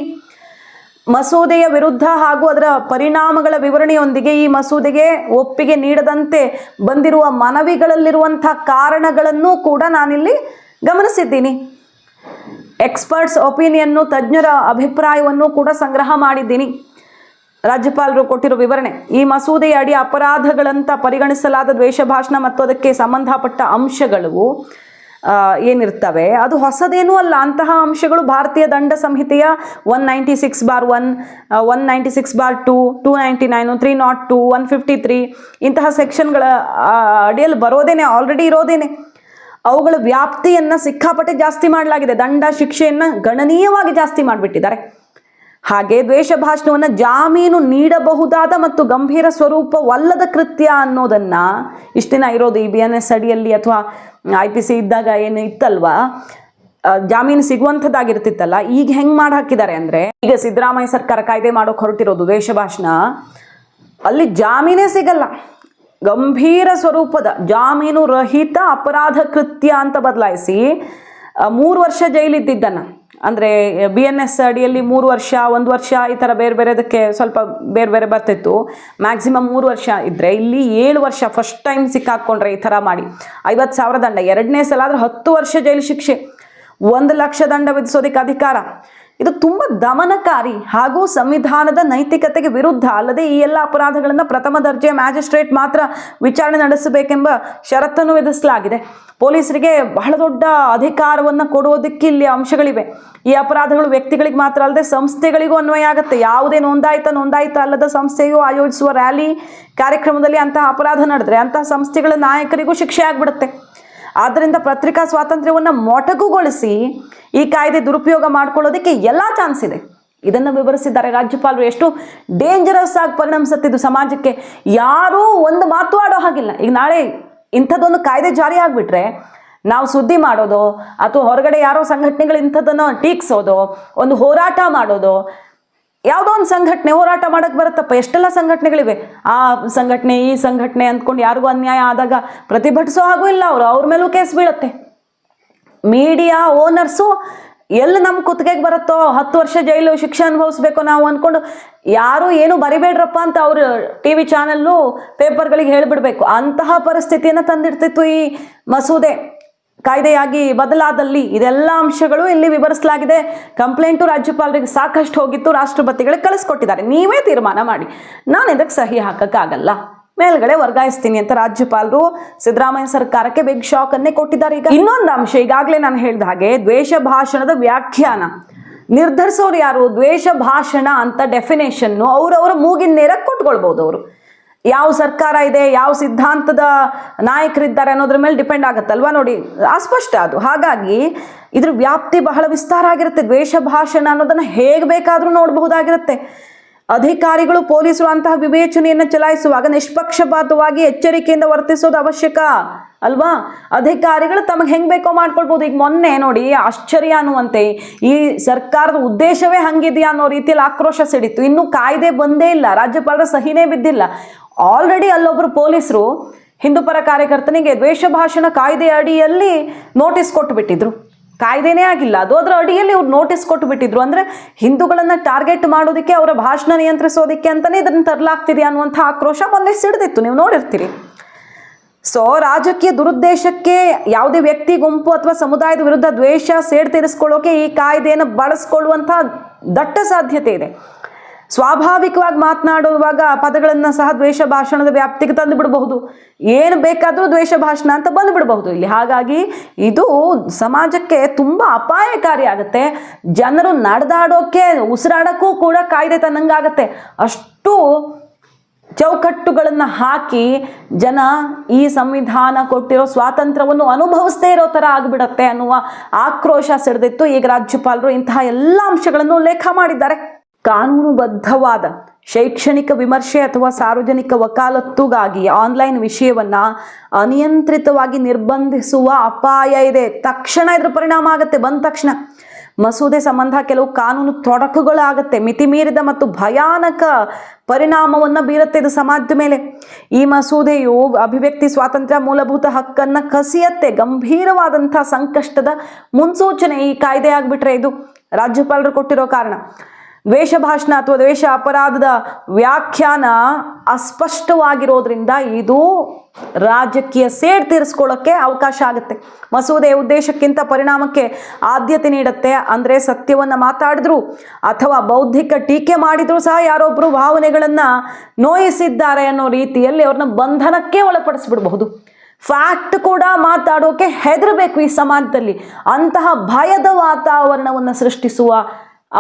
ಮಸೂದೆಯ ವಿರುದ್ಧ ಹಾಗೂ ಅದರ ಪರಿಣಾಮಗಳ ವಿವರಣೆಯೊಂದಿಗೆ ಈ ಮಸೂದೆಗೆ ಒಪ್ಪಿಗೆ ನೀಡದಂತೆ ಬಂದಿರುವ ಮನವಿಗಳಲ್ಲಿರುವಂಥ ಕಾರಣಗಳನ್ನು ಕೂಡ ನಾನಿಲ್ಲಿ ಗಮನಿಸಿದ್ದೀನಿ. ಎಕ್ಸ್ಪರ್ಟ್ಸ್ ಒಪಿನಿಯನ್ನು, ತಜ್ಞರ ಅಭಿಪ್ರಾಯವನ್ನು ಕೂಡ ಸಂಗ್ರಹ ಮಾಡಿದ್ದೀನಿ. ರಾಜ್ಯಪಾಲರು ಕೊಟ್ಟಿರೋ ವಿವರಣೆ: ಈ ಮಸೂದೆಯ ಅಡಿ ಅಪರಾಧಗಳಂತ ಪರಿಗಣಿಸಲಾದ ದ್ವೇಷ ಭಾಷಣ ಮತ್ತು ಅದಕ್ಕೆ ಸಂಬಂಧಪಟ್ಟ ಅಂಶಗಳು ಏನಿರ್ತವೆ ಅದು ಹೊಸದೇನೂ ಅಲ್ಲ. ಅಂತಹ ಅಂಶಗಳು ಭಾರತೀಯ ದಂಡ ಸಂಹಿತೆಯ 196/1, 196/2, 299, 302, 153 ಇಂತಹ ಸೆಕ್ಷನ್ಗಳ ಅಡಿಯಲ್ಲಿ ಬರೋದೇನೆ, ಆಲ್ರೆಡಿ ಇರೋದೇನೆ. ಅವುಗಳ ವ್ಯಾಪ್ತಿಯನ್ನು ಸಿಕ್ಕಾಪಟ್ಟೆ ಜಾಸ್ತಿ ಮಾಡಲಾಗಿದೆ. ದಂಡ ಶಿಕ್ಷೆಯನ್ನು ಗಣನೀಯವಾಗಿ ಜಾಸ್ತಿ ಮಾಡಿಬಿಟ್ಟಿದ್ದಾರೆ. ಹಾಗೆ ದ್ವೇಷ ಭಾಷಣವನ್ನು ಜಾಮೀನು ನೀಡಬಹುದಾದ ಮತ್ತು ಗಂಭೀರ ಸ್ವರೂಪವಲ್ಲದ ಕೃತ್ಯ ಅನ್ನೋದನ್ನು ಇಷ್ಟು ದಿನ ಇರೋದು ಈ BNS ಅಡಿಯಲ್ಲಿ ಅಥವಾ IPC ಇದ್ದಾಗ ಏನು ಇತ್ತಲ್ವಾ, ಜಾಮೀನು ಸಿಗುವಂಥದ್ದಾಗಿರ್ತಿತ್ತಲ್ಲ, ಈಗ ಹೆಂಗೆ ಮಾಡಿ ಹಾಕಿದ್ದಾರೆ ಅಂದರೆ, ಈಗ ಸಿದ್ದರಾಮಯ್ಯ ಸರ್ಕಾರ ಕಾಯ್ದೆ ಮಾಡೋಕೆ ಹೊರಟಿರೋದು ದ್ವೇಷ ಭಾಷಣ, ಅಲ್ಲಿ ಜಾಮೀನೇ ಸಿಗಲ್ಲ. ಗಂಭೀರ ಸ್ವರೂಪದ ಜಾಮೀನು ರಹಿತ ಅಪರಾಧ ಕೃತ್ಯ ಅಂತ ಬದಲಾಯಿಸಿ 3 ವರ್ಷ ಜೈಲಿದ್ದಿದ್ದನ್ನು, ಅಂದರೆ BNS ಅಡಿಯಲ್ಲಿ 3 ವರ್ಷ, 1 ವರ್ಷ ಈ ಥರ ಬೇರೆ ಬೇರೆದಕ್ಕೆ ಸ್ವಲ್ಪ ಬೇರೆ ಬೇರೆ ಬರ್ತಿತ್ತು. ಮ್ಯಾಕ್ಸಿಮಮ್ 3 ವರ್ಷ ಇದ್ದರೆ ಇಲ್ಲಿ 7 ವರ್ಷ ಫಸ್ಟ್ ಟೈಮ್ ಸಿಕ್ಕಾಕ್ಕೊಂಡ್ರೆ ಈ ಥರ ಮಾಡಿ 50,000 ದಂಡ, 2ನೇ ಸಲ ಆದರೆ 10 ವರ್ಷ ಜೈಲು ಶಿಕ್ಷೆ, 1 ಲಕ್ಷ ದಂಡ ವಿಧಿಸೋದಕ್ಕೆ ಅಧಿಕಾರ. ಇದು ತುಂಬ ದಮನಕಾರಿ ಹಾಗೂ ಸಂವಿಧಾನದ ನೈತಿಕತೆಗೆ ವಿರುದ್ಧ. ಅಲ್ಲದೆ ಈ ಎಲ್ಲ ಅಪರಾಧಗಳನ್ನು ಪ್ರಥಮ ದರ್ಜೆಯ ಮ್ಯಾಜಿಸ್ಟ್ರೇಟ್ ಮಾತ್ರ ವಿಚಾರಣೆ ನಡೆಸಬೇಕೆಂಬ ಷರತ್ತನ್ನು ವಿಧಿಸಲಾಗಿದೆ. ಪೊಲೀಸರಿಗೆ ಬಹಳ ದೊಡ್ಡ ಅಧಿಕಾರವನ್ನು ಕೊಡುವುದಕ್ಕೆ ಇಲ್ಲಿ ಅಂಶಗಳಿವೆ. ಈ ಅಪರಾಧಗಳು ವ್ಯಕ್ತಿಗಳಿಗೆ ಮಾತ್ರ ಅಲ್ಲದೆ ಸಂಸ್ಥೆಗಳಿಗೂ ಅನ್ವಯ ಆಗುತ್ತೆ. ಯಾವುದೇ ನೋಂದಾಯಿತ ಅಲ್ಲದ ಸಂಸ್ಥೆಯು ಆಯೋಜಿಸುವ ರ್ಯಾಲಿ ಕಾರ್ಯಕ್ರಮದಲ್ಲಿ ಅಂತಹ ಅಪರಾಧ ನಡೆದರೆ ಅಂತಹ ಸಂಸ್ಥೆಗಳ ನಾಯಕರಿಗೂ ಶಿಕ್ಷೆ ಆಗಿಬಿಡುತ್ತೆ. ಆದ್ದರಿಂದ ಪತ್ರಿಕಾ ಸ್ವಾತಂತ್ರ್ಯವನ್ನು ಮೊಟಕುಗೊಳಿಸಿ ಈ ಕಾಯ್ದೆ ದುರುಪಯೋಗ ಮಾಡ್ಕೊಳ್ಳೋದಕ್ಕೆ ಎಲ್ಲ ಚಾನ್ಸ್ ಇದೆ. ಇದನ್ನು ವಿವರಿಸಿದ್ದಾರೆ ರಾಜ್ಯಪಾಲರು. ಎಷ್ಟು ಡೇಂಜರಸ್ ಆಗಿ ಪರಿಣಮಿಸುತ್ತಿದ್ದು ಸಮಾಜಕ್ಕೆ, ಯಾರೂ ಒಂದು ಮಾತು ಆಡೋ ಹಾಗಿಲ್ಲ. ಈಗ ನಾಳೆ ಇಂಥದ್ದೊಂದು ಕಾಯ್ದೆ ಜಾರಿ ಆಗಿಬಿಟ್ರೆ ನಾವು ಸುದ್ದಿ ಮಾಡೋದು ಅಥವಾ ಹೊರಗಡೆ ಯಾರೋ ಸಂಘಟನೆಗಳು ಇಂಥದ್ದನ್ನು ಟೀಕ್ಸೋದು, ಒಂದು ಹೋರಾಟ ಮಾಡೋದು, ಯಾವುದೋ ಒಂದು ಸಂಘಟನೆ ಹೋರಾಟ ಮಾಡೋಕ್ಕೆ ಬರುತ್ತಪ್ಪ. ಎಷ್ಟೆಲ್ಲ ಸಂಘಟನೆಗಳಿವೆ. ಆ ಸಂಘಟನೆ ಈ ಸಂಘಟನೆ ಅಂದ್ಕೊಂಡು ಯಾರಿಗೂ ಅನ್ಯಾಯ ಆದಾಗ ಪ್ರತಿಭಟಿಸೋ ಹಾಗೂ ಇಲ್ಲ, ಅವ್ರ ಮೇಲೂ ಕೇಸ್ ಬೀಳುತ್ತೆ. ಮೀಡಿಯಾ ಓನರ್ಸು ಎಲ್ಲಿ ನಮ್ಮ ಕುತ್ತಿಗೆಗೆ ಬರುತ್ತೋ 10 ವರ್ಷ ಜೈಲು ಶಿಕ್ಷೆ ಅನುಭವಿಸ್ಬೇಕು ನಾವು ಅಂದ್ಕೊಂಡು ಯಾರು ಏನು ಬರಿಬೇಡ್ರಪ್ಪ ಅಂತ ಅವರು TV ಚಾನಲ್ಲು ಪೇಪರ್ಗಳಿಗೆ ಹೇಳಿಬಿಡ್ಬೇಕು. ಅಂತಹ ಪರಿಸ್ಥಿತಿಯನ್ನು ತಂದಿಡ್ತಿತ್ತು ಈ ಮಸೂದೆ ಕಾಯ್ದೆಯಾಗಿ ಬದಲಾದಲ್ಲಿ. ಇದೆಲ್ಲ ಅಂಶಗಳು ಇಲ್ಲಿ ವಿವರಿಸಲಾಗಿದೆ. ಕಂಪ್ಲೇಂಟು ರಾಜ್ಯಪಾಲರಿಗೆ ಸಾಕಷ್ಟು ಹೋಗಿತ್ತು, ರಾಷ್ಟ್ರಪತಿಗಳಿಗೆ ಕಳಿಸ್ಕೊಟ್ಟಿದ್ದಾರೆ. ನೀವೇ ತೀರ್ಮಾನ ಮಾಡಿ, ನಾನು ಇದಕ್ಕೆ ಸಹಿ ಹಾಕೋಕ್ಕಾಗಲ್ಲ, ಮೇಲ್ಗಡೆ ವರ್ಗಾಯಿಸ್ತೀನಿ ಅಂತ ರಾಜ್ಯಪಾಲರು ಸಿದ್ದರಾಮಯ್ಯ ಸರ್ಕಾರಕ್ಕೆ ಬಿಗ್ ಶಾಕ್ ಅನ್ನೇ ಕೊಟ್ಟಿದ್ದಾರೆ. ಈಗ ಇನ್ನೊಂದು ಅಂಶ, ಈಗಾಗಲೇ ನಾನು ಹೇಳಿದ ಹಾಗೆ ದ್ವೇಷ ಭಾಷಣದ ವ್ಯಾಖ್ಯಾನ ನಿರ್ಧರಿಸೋರು ಯಾರು? ದ್ವೇಷ ಭಾಷಣ ಅಂತ ಡೆಫಿನೇಷನ್ನು ಅವರವರ ಮೂಗಿನ ನೇರಕ್ಕೆ ಕೊಟ್ಕೊಳ್ಬೋದು. ಅವರು ಯಾವ ಸರ್ಕಾರ ಇದೆ, ಯಾವ ಸಿದ್ಧಾಂತದ ನಾಯಕರಿದ್ದಾರೆ ಅನ್ನೋದ್ರ ಮೇಲೆ ಡಿಪೆಂಡ್ ಆಗುತ್ತಲ್ವಾ. ನೋಡಿ, ಅಸ್ಪಷ್ಟ ಅದು. ಹಾಗಾಗಿ ಇದ್ರ ವ್ಯಾಪ್ತಿ ಬಹಳ ವಿಸ್ತಾರ ಆಗಿರುತ್ತೆ. ದ್ವೇಷ ಭಾಷಣ ಅನ್ನೋದನ್ನು ಹೇಗೆ ಬೇಕಾದರೂ ನೋಡಬಹುದಾಗಿರುತ್ತೆ. ಅಧಿಕಾರಿಗಳು, ಪೊಲೀಸರು ಅಂತಹ ವಿವೇಚನೆಯನ್ನು ಚಲಾಯಿಸುವಾಗ ನಿಷ್ಪಕ್ಷಪಾತವಾಗಿ ಎಚ್ಚರಿಕೆಯಿಂದ ವರ್ತಿಸೋದು ಅವಶ್ಯಕ ಅಲ್ವಾ. ಅಧಿಕಾರಿಗಳು ತಮಗೆ ಹೆಂಗೆ ಬೇಕೋ ಮಾಡ್ಕೊಳ್ಬೋದು. ಈಗ ಮೊನ್ನೆ ನೋಡಿ, ಆಶ್ಚರ್ಯ ಅನ್ನುವಂತೆ ಈ ಸರ್ಕಾರದ ಉದ್ದೇಶವೇ ಹಂಗಿದೆಯಾ ಅನ್ನೋ ರೀತಿಯಲ್ಲಿ ಆಕ್ರೋಶ ಸಿಡಿತು. ಇನ್ನೂ ಕಾಯ್ದೆ ಬಂದೇ ಇಲ್ಲ, ರಾಜ್ಯಪಾಲರ ಸಹಿನೇ ಬಿದ್ದಿಲ್ಲ. ಆಲ್ರೆಡಿ ಅಲ್ಲೊಬ್ಬರು ಪೊಲೀಸರು ಹಿಂದೂಪರ ಕಾರ್ಯಕರ್ತನಿಗೆ ದ್ವೇಷ ಭಾಷಣ ಕಾಯ್ದೆ ಅಡಿಯಲ್ಲಿ ನೋಟಿಸ್ ಕೊಟ್ಟುಬಿಟ್ಟಿದ್ರು. ಕಾಯ್ದೆನೇ ಆಗಿಲ್ಲ ಅದು, ಅದರ ಅಡಿಯಲ್ಲಿ ಅವ್ರು ನೋಟಿಸ್ ಕೊಟ್ಟು ಬಿಟ್ಟಿದ್ರು. ಅಂದರೆ ಹಿಂದೂಗಳನ್ನು ಟಾರ್ಗೆಟ್ ಮಾಡೋದಕ್ಕೆ, ಅವರ ಭಾಷಣ ನಿಯಂತ್ರಿಸೋದಕ್ಕೆ ಅಂತಲೇ ಇದನ್ನು ತರಲಾಗ್ತಿದೆ ಅನ್ನುವಂಥ ಆಕ್ರೋಶ ಮೊನ್ನೆ ಸಿಡಿದಿತ್ತು, ನೀವು ನೋಡಿರ್ತೀರಿ. ಸೊ ರಾಜಕೀಯ ದುರುದ್ದೇಶಕ್ಕೆ ಯಾವುದೇ ವ್ಯಕ್ತಿ, ಗುಂಪು ಅಥವಾ ಸಮುದಾಯದ ವಿರುದ್ಧ ದ್ವೇಷ ಸೇಡ್ ತೀರಿಸ್ಕೊಳ್ಳೋಕೆ ಈ ಕಾಯ್ದೆಯನ್ನು ಬಳಸ್ಕೊಳ್ಳುವಂಥ ದಟ್ಟ ಸಾಧ್ಯತೆ ಇದೆ. ಸ್ವಾಭಾವಿಕವಾಗಿ ಮಾತನಾಡುವಾಗ ಪದಗಳನ್ನು ಸಹ ದ್ವೇಷ ಭಾಷಣದ ವ್ಯಾಪ್ತಿಗೆ ತಂದು ಬಿಡಬಹುದು. ಏನು ಬೇಕಾದರೂ ದ್ವೇಷ ಭಾಷಣ ಅಂತ ಬಂದುಬಿಡಬಹುದು ಇಲ್ಲಿ. ಹಾಗಾಗಿ ಇದು ಸಮಾಜಕ್ಕೆ ತುಂಬ ಅಪಾಯಕಾರಿ ಆಗುತ್ತೆ. ಜನರು ನಡೆದಾಡೋಕ್ಕೆ, ಉಸಿರಾಡೋಕ್ಕೂ ಕೂಡ ಕಾಯ್ದೆ ತನ್ನಂಗಾಗತ್ತೆ. ಅಷ್ಟು ಚೌಕಟ್ಟುಗಳನ್ನು ಹಾಕಿ ಜನ ಈ ಸಂವಿಧಾನ ಕೊಟ್ಟಿರೋ ಸ್ವಾತಂತ್ರ್ಯವನ್ನು ಅನುಭವಿಸದೇ ಇರೋ ಥರ ಆಗಿಬಿಡತ್ತೆ ಅನ್ನುವ ಆಕ್ರೋಶ ಸಿಡಿದಿತ್ತು. ಈಗ ರಾಜ್ಯಪಾಲರು ಇಂತಹ ಎಲ್ಲ ಅಂಶಗಳನ್ನು ಉಲ್ಲೇಖ ಮಾಡಿದ್ದಾರೆ. ಕಾನೂನುಬದ್ಧವಾದ ಶೈಕ್ಷಣಿಕ ವಿಮರ್ಶೆ ಅಥವಾ ಸಾರ್ವಜನಿಕ ವಕಾಲತ್ತುಗಾಗಿ ಆನ್ಲೈನ್ ವಿಷಯವನ್ನ ಅನಿಯಂತ್ರಿತವಾಗಿ ನಿರ್ಬಂಧಿಸುವ ಅಪಾಯ ಇದೆ. ತಕ್ಷಣ ಇದ್ರ ಪರಿಣಾಮ ಆಗುತ್ತೆ. ಬಂದ ತಕ್ಷಣ ಮಸೂದೆ ಸಂಬಂಧ ಕೆಲವು ಕಾನೂನು ತೊಡಕುಗಳಾಗತ್ತೆ. ಮಿತಿಮೀರಿದ ಮತ್ತು ಭಯಾನಕ ಪರಿಣಾಮವನ್ನು ಬೀರುತ್ತೆ ಇದು ಸಮಾಜದ ಮೇಲೆ. ಈ ಮಸೂದೆಯು ಅಭಿವ್ಯಕ್ತಿ ಸ್ವಾತಂತ್ರ್ಯ ಮೂಲಭೂತ ಹಕ್ಕನ್ನು ಕಸಿಯತ್ತೆ. ಗಂಭೀರವಾದಂಥ ಸಂಕಷ್ಟದ ಮುನ್ಸೂಚನೆ ಈ ಕಾಯ್ದೆ ಆಗ್ಬಿಟ್ರೆ ಇದು ರಾಜ್ಯಪಾಲರು ಕೊಟ್ಟಿರೋ ಕಾರಣ. ದ್ವೇಷ ಭಾಷಣ ಅಥವಾ ದ್ವೇಷ ಅಪರಾಧದ ವ್ಯಾಖ್ಯಾನ ಅಸ್ಪಷ್ಟವಾಗಿರೋದ್ರಿಂದ ಇದು ರಾಜಕೀಯ ಸೇಡ್ ತೀರಿಸ್ಕೊಳ್ಳೋಕ್ಕೆ ಅವಕಾಶ ಆಗುತ್ತೆ. ಮಸೂದೆಯ ಉದ್ದೇಶಕ್ಕಿಂತ ಪರಿಣಾಮಕ್ಕೆ ಆದ್ಯತೆ ನೀಡುತ್ತೆ. ಅಂದರೆ ಸತ್ಯವನ್ನು ಮಾತಾಡಿದ್ರು ಅಥವಾ ಬೌದ್ಧಿಕ ಟೀಕೆ ಮಾಡಿದ್ರು ಸಹ ಯಾರೊಬ್ಬರು ಭಾವನೆಗಳನ್ನು ನೋಯಿಸಿದ್ದಾರೆ ಅನ್ನೋ ರೀತಿಯಲ್ಲಿ ಅವ್ರನ್ನ ಬಂಧನಕ್ಕೆ ಒಳಪಡಿಸ್ಬಿಡಬಹುದು. ಫ್ಯಾಕ್ಟ್ ಕೂಡ ಮಾತಾಡೋಕೆ ಹೆದರಬೇಕು ಈ ಸಮಾಜದಲ್ಲಿ. ಅಂತಹ ಭಯದ ವಾತಾವರಣವನ್ನು ಸೃಷ್ಟಿಸುವ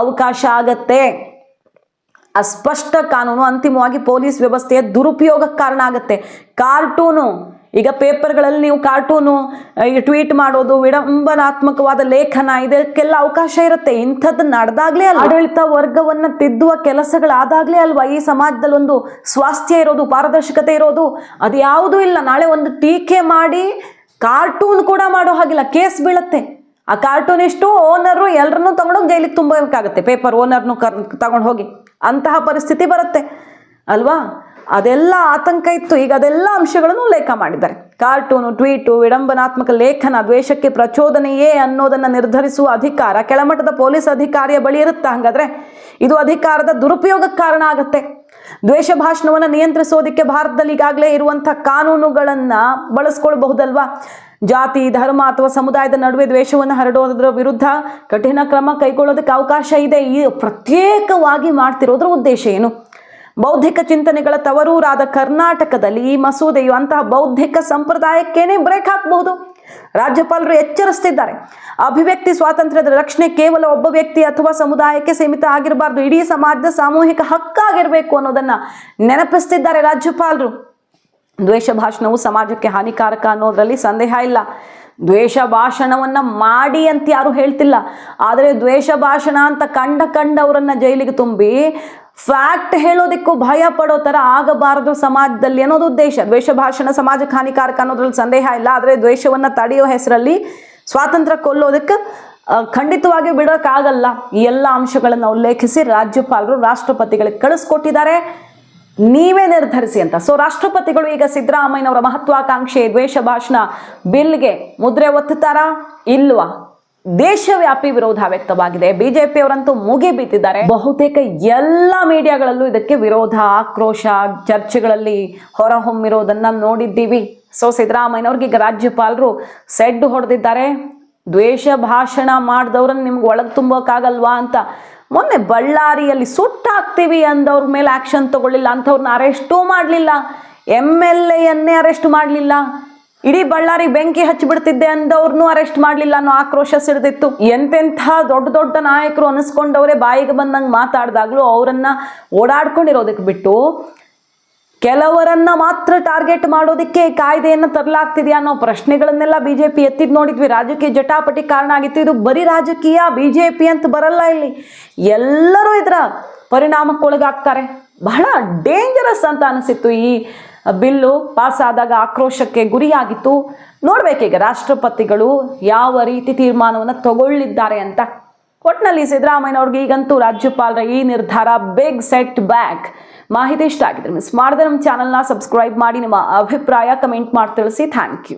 ಅವಕಾಶ ಆಗತ್ತೆ. ಅಸ್ಪಷ್ಟ ಕಾನೂನು ಅಂತಿಮವಾಗಿ ಪೊಲೀಸ್ ವ್ಯವಸ್ಥೆಯ ದುರುಪಯೋಗಕ್ಕೆ ಕಾರಣ ಆಗುತ್ತೆ. ಕಾರ್ಟೂನು, ಈಗ ಪೇಪರ್ಗಳಲ್ಲಿ ನೀವು ಕಾರ್ಟೂನು, ಈಗ ಟ್ವೀಟ್ ಮಾಡೋದು, ವಿಡಂಬನಾತ್ಮಕವಾದ ಲೇಖನ, ಇದಕ್ಕೆಲ್ಲ ಅವಕಾಶ ಇರುತ್ತೆ. ಇಂಥದ್ದು ನಡೆದಾಗ್ಲೇ ಅಲ್ವಾ ಆಡಳಿತ ವರ್ಗವನ್ನು ತಿದ್ದುವ ಕೆಲಸಗಳಾದಾಗ್ಲೇ ಅಲ್ವಾ ಈ ಸಮಾಜದಲ್ಲಿ ಒಂದು ಸ್ವಾಸ್ಥ್ಯ ಇರೋದು, ಪಾರದರ್ಶಕತೆ ಇರೋದು. ಅದು ಯಾವುದೂ ಇಲ್ಲ. ನಾಳೆ ಒಂದು ಟೀಕೆ ಮಾಡಿ ಕಾರ್ಟೂನ್ ಕೂಡ ಮಾಡೋ ಹಾಗಿಲ್ಲ, ಕೇಸ್ ಬೀಳುತ್ತೆ. ಆ ಕಾರ್ಟೂನಿಸ್ಟು ಓನರು ಎಲ್ಲರನ್ನೂ ತಗೊಂಡೋಗಿ ಜೈಲಿಗೆ ತುಂಬಬೇಕಾಗತ್ತೆ. ಪೇಪರ್ ಓನರ್ನು ತಗೊಂಡು ಹೋಗಿ ಅಂತಹ ಪರಿಸ್ಥಿತಿ ಬರುತ್ತೆ ಅಲ್ವಾ. ಅದೆಲ್ಲ ಆತಂಕ ಇತ್ತು. ಈಗ ಅದೆಲ್ಲ ಅಂಶಗಳನ್ನು ಉಲ್ಲೇಖ ಮಾಡಿದ್ದಾರೆ. ಕಾರ್ಟೂನು, ಟ್ವೀಟು, ವಿಡಂಬನಾತ್ಮಕ ಲೇಖನ ದ್ವೇಷಕ್ಕೆ ಪ್ರಚೋದನೆಯೇ ಅನ್ನೋದನ್ನು ನಿರ್ಧರಿಸುವ ಅಧಿಕಾರ ಕೆಳಮಟ್ಟದ ಪೊಲೀಸ್ ಅಧಿಕಾರಿಯ ಬಳಿ ಇರುತ್ತೆ. ಹಾಗಾದ್ರೆ ಇದು ಅಧಿಕಾರದ ದುರುಪಯೋಗಕ್ಕೆ ಕಾರಣ ಆಗುತ್ತೆ. ದ್ವೇಷ ಭಾಷಣವನ್ನು ನಿಯಂತ್ರಿಸೋದಕ್ಕೆ ಭಾರತದಲ್ಲಿ ಈಗಾಗಲೇ ಇರುವಂಥ ಕಾನೂನುಗಳನ್ನು ಬಳಸ್ಕೊಳ್ಬಹುದಲ್ವಾ. ಜಾತಿ, ಧರ್ಮ ಅಥವಾ ಸಮುದಾಯದ ನಡುವೆ ದ್ವೇಷವನ್ನು ಹರಡೋದ್ರ ವಿರುದ್ಧ ಕಠಿಣ ಕ್ರಮ ಕೈಗೊಳ್ಳೋದಕ್ಕೆ ಅವಕಾಶ ಇದೆ. ಈ ಪ್ರತ್ಯೇಕವಾಗಿ ಮಾಡ್ತಿರೋದ್ರ ಉದ್ದೇಶ ಏನು? ಬೌದ್ಧಿಕ ಚಿಂತನೆಗಳ ತವರೂರಾದ ಕರ್ನಾಟಕದಲ್ಲಿ ಈ ಮಸೂದೆಯು ಅಂತಹ ಬೌದ್ಧಿಕ ಸಂಪ್ರದಾಯಕ್ಕೇನೆ ಬ್ರೇಕ್ ಹಾಕಬಹುದು. ರಾಜ್ಯಪಾಲರು ಎಚ್ಚರಿಸ್ತಿದ್ದಾರೆ. ಅಭಿವ್ಯಕ್ತಿ ಸ್ವಾತಂತ್ರ್ಯದ ರಕ್ಷಣೆ ಕೇವಲ ಒಬ್ಬ ವ್ಯಕ್ತಿ ಅಥವಾ ಸಮುದಾಯಕ್ಕೆ ಸೀಮಿತ ಆಗಿರಬಾರ್ದು, ಇಡೀ ಸಮಾಜದ ಸಾಮೂಹಿಕ ಹಕ್ಕಾಗಿರಬೇಕು ಅನ್ನೋದನ್ನ ನೆನಪಿಸ್ತಿದ್ದಾರೆ ರಾಜ್ಯಪಾಲರು. ದ್ವೇಷ ಭಾಷಣವು ಸಮಾಜಕ್ಕೆ ಹಾನಿಕಾರಕ ಅನ್ನೋದ್ರಲ್ಲಿ ಸಂದೇಹ ಇಲ್ಲ. ದ್ವೇಷ ಭಾಷಣವನ್ನು ಮಾಡಿ ಅಂತ ಯಾರು ಹೇಳ್ತಿಲ್ಲ. ಆದರೆ ದ್ವೇಷ ಭಾಷಣ ಅಂತ ಕಂಡವರನ್ನ ಜೈಲಿಗೆ ತುಂಬಿ ಫ್ಯಾಕ್ಟ್ ಹೇಳೋದಕ್ಕೂ ಭಯ ಪಡೋ ಥರ ಆಗಬಾರದು ಸಮಾಜದಲ್ಲಿ ಅನ್ನೋದು ಉದ್ದೇಶ. ದ್ವೇಷ ಭಾಷಣ ಸಮಾಜಕ್ಕೆ ಹಾನಿಕಾರಕ ಅನ್ನೋದ್ರಲ್ಲಿ ಸಂದೇಹ ಇಲ್ಲ. ಆದರೆ ದ್ವೇಷವನ್ನು ತಡೆಯೋ ಹೆಸರಲ್ಲಿ ಸ್ವಾತಂತ್ರ್ಯ ಕೊಲ್ಲೋದಕ್ಕೆ ಖಂಡಿತವಾಗಿ ಬಿಡೋಕ್ಕಾಗಲ್ಲ. ಈ ಎಲ್ಲ ಅಂಶಗಳನ್ನು ಉಲ್ಲೇಖಿಸಿ ರಾಜ್ಯಪಾಲರು ರಾಷ್ಟ್ರಪತಿಗಳಿಗೆ ಕಳಿಸ್ಕೊಟ್ಟಿದ್ದಾರೆ, ನೀವೇ ನಿರ್ಧರಿಸಿ ಅಂತ. ಸೊ ರಾಷ್ಟ್ರಪತಿಗಳು ಈಗ ಸಿದ್ದರಾಮಯ್ಯನವರ ಮಹತ್ವಾಕಾಂಕ್ಷೆ ದ್ವೇಷ ಭಾಷಣ ಬಿಲ್ಗೆ ಮುದ್ರೆ ಒತ್ತುತ್ತಾರಾ ಇಲ್ವಾ? ದೇಶವ್ಯಾಪಿ ವಿರೋಧ ವ್ಯಕ್ತವಾಗಿದೆ. ಬಿಜೆಪಿಯವರಂತೂ ಮುಗಿ ಬಿದ್ದಿದ್ದಾರೆ. ಬಹುತೇಕ ಎಲ್ಲ ಮೀಡಿಯಾಗಳಲ್ಲೂ ಇದಕ್ಕೆ ವಿರೋಧ, ಆಕ್ರೋಶ ಚರ್ಚೆಗಳಲ್ಲಿ ಹೊರಹೊಮ್ಮಿರೋದನ್ನ ನೋಡಿದ್ದೀವಿ. ಸೊ ಸಿದ್ದರಾಮಯ್ಯನವ್ರಿಗೆ ಈಗ ರಾಜ್ಯಪಾಲರು ಸೆಡ್ ಹೊಡೆದಿದ್ದಾರೆ. ದ್ವೇಷ ಭಾಷಣ ಮಾಡಿದವ್ರನ್ನ ನಿಮ್ಗೆ ಒಳಗೆ ತುಂಬೋಕ್ಕಾಗಲ್ವಾ ಅಂತ. ಮೊನ್ನೆ ಬಳ್ಳಾರಿಯಲ್ಲಿ ಸುಟ್ಟಾಕ್ತೀವಿ ಅಂದವ್ರ ಮೇಲೆ ಆಕ್ಷನ್ ತಗೊಳ್ಳಿಲ್ಲ, ಅಂಥವ್ರನ್ನ ಅರೆಸ್ಟೂ ಮಾಡಲಿಲ್ಲ, MLAಯನ್ನೇ ಅರೆಸ್ಟ್ ಮಾಡಲಿಲ್ಲ, ಇಡೀ ಬಳ್ಳಾರಿ ಬೆಂಕಿ ಹಚ್ಚಿಬಿಡ್ತಿದ್ದೆ ಅಂದವ್ರನ್ನೂ ಅರೆಸ್ಟ್ ಮಾಡಲಿಲ್ಲ ಅನ್ನೋ ಆಕ್ರೋಶ ಸಿಡಿದಿತ್ತು. ಎಂತೆಂಥ ದೊಡ್ಡ ದೊಡ್ಡ ನಾಯಕರು ಅನಿಸ್ಕೊಂಡವರೇ ಬಾಯಿಗೆ ಬಂದಂಗೆ ಮಾತಾಡಿದಾಗಲೂ ಅವರನ್ನು ಓಡಾಡ್ಕೊಂಡಿರೋದಕ್ಕೆ ಬಿಟ್ಟು ಕೆಲವರನ್ನ ಮಾತ್ರ ಟಾರ್ಗೆಟ್ ಮಾಡೋದಕ್ಕೆ ಕಾಯ್ದೆಯನ್ನು ತರಲಾಗ್ತಿದೆಯಾ ಅನ್ನೋ ಪ್ರಶ್ನೆಗಳನ್ನೆಲ್ಲ ಬಿಜೆಪಿ ಎತ್ತಿದ್ ನೋಡಿದ್ವಿ. ರಾಜಕೀಯ ಜಟಾಪಟಿ ಕಾರಣ ಆಗಿತ್ತು. ಇದು ಬರೀ ರಾಜಕೀಯ, ಬಿಜೆಪಿ ಅಂತ ಬರಲ್ಲ, ಇಲ್ಲಿ ಎಲ್ಲರೂ ಇದರ ಪರಿಣಾಮಕ್ಕೊಳಗಾಗ್ತಾರೆ. ಬಹಳ ಡೇಂಜರಸ್ ಅಂತ ಅನಿಸಿತ್ತು. ಈ ಬಿಲ್ಲು ಪಾಸ್ ಆದಾಗ ಆಕ್ರೋಶಕ್ಕೆ ಗುರಿಯಾಗಿತ್ತು. ನೋಡ್ಬೇಕೀಗ ರಾಷ್ಟ್ರಪತಿಗಳು ಯಾವ ರೀತಿ ತೀರ್ಮಾನವನ್ನು ತಗೊಳ್ಳಿದ್ದಾರೆ ಅಂತ. ಒಟ್ಟಿನಲ್ಲಿ ಸಿದ್ದರಾಮಯ್ಯನವ್ರಿಗೆ ಈಗಂತೂ ರಾಜ್ಯಪಾಲರ ಈ ನಿರ್ಧಾರ ಬಿಗ್ ಸೆಟ್ ಬ್ಯಾಕ್. ಮಾಹಿತಿ ಇಷ್ಟ ಆಗಿದ್ರೆ ಮಿಸ್ ಮಾಡದೆ ನಮ್ಮ ಚಾನಲ್ನ ಸಬ್ಸ್ಕ್ರೈಬ್ ಮಾಡಿ, ನಿಮ್ಮ ಅಭಿಪ್ರಾಯ ಕಮೆಂಟ್ ಮಾಡಿ ತಿಳಿಸಿ. Thank you.